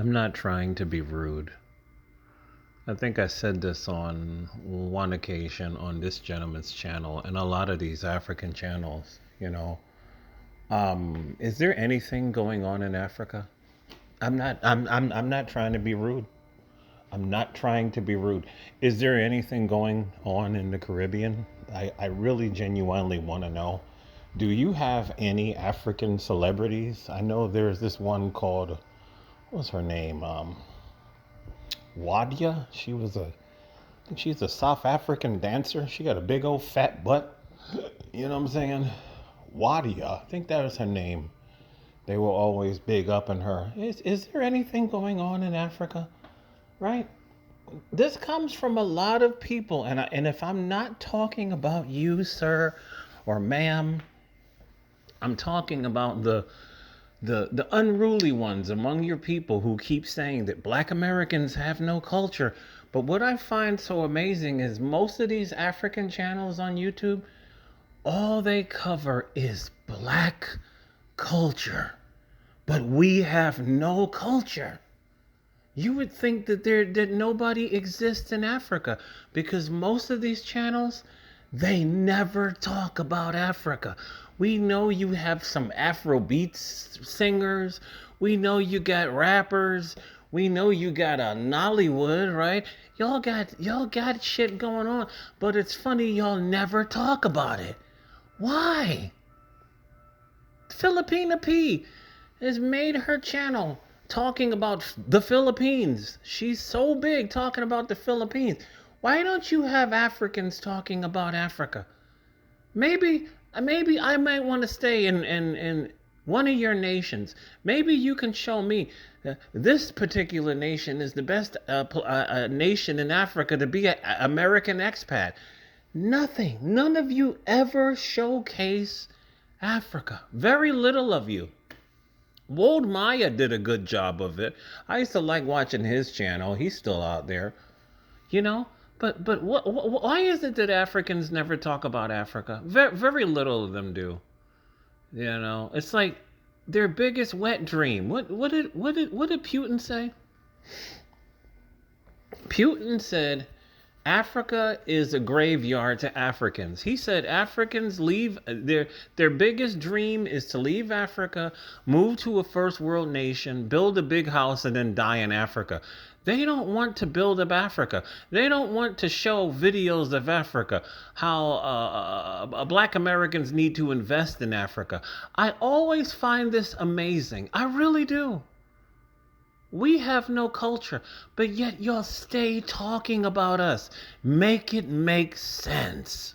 I'm not trying to be rude. I think I said this on one occasion on this gentleman's channel and a lot of these African channels. Is there anything going on in Africa? I'm not trying to be rude. I'm not trying to be rude. Is there anything going on in the Caribbean? I really genuinely want to know. Do you have any African celebrities? I know there's this one called, what's her name? Wadia. I think she's a South African dancer. She got a big old fat butt. You know what I'm saying? Wadia. I think that was her name. They were always big up in her. Is there anything going on in Africa? Right? This comes from a lot of people, and if I'm not talking about you, sir, or ma'am, I'm talking about the unruly ones among your people who keep saying that black Americans have no culture. But what I find so amazing is most of these African channels on YouTube, all they cover is black culture. But we have no culture. You would think that nobody exists in Africa because most of these channels they never talk about Africa. We know you have some Afrobeats singers. We know you got rappers. We know you got a Nollywood, right? Y'all got shit going on, but it's funny y'all never talk about it. Why? Filipina P has made her channel talking about the Philippines. She's so big talking about the Philippines. Why don't you have Africans talking about Africa? Maybe I might want to stay in one of your nations. Maybe you can show me this particular nation is the best nation in Africa to be an American expat. Nothing. None of you ever showcase Africa. Very little of you. Wold Maya did a good job of it. I used to like watching his channel. He's still out there, you know. But why is it that Africans never talk about Africa? Very little of them do. It's like their biggest wet dream. What did Putin say? Putin said Africa is a graveyard to Africans. He said Africans leave their biggest dream is to leave Africa, move to a first world nation, build a big house and then die in Africa. They don't want to build up Africa. They don't want to show videos of Africa, how black Americans need to invest in Africa. I always find this amazing. I really do. We have no culture, but yet y'all stay talking about us. Make it make sense.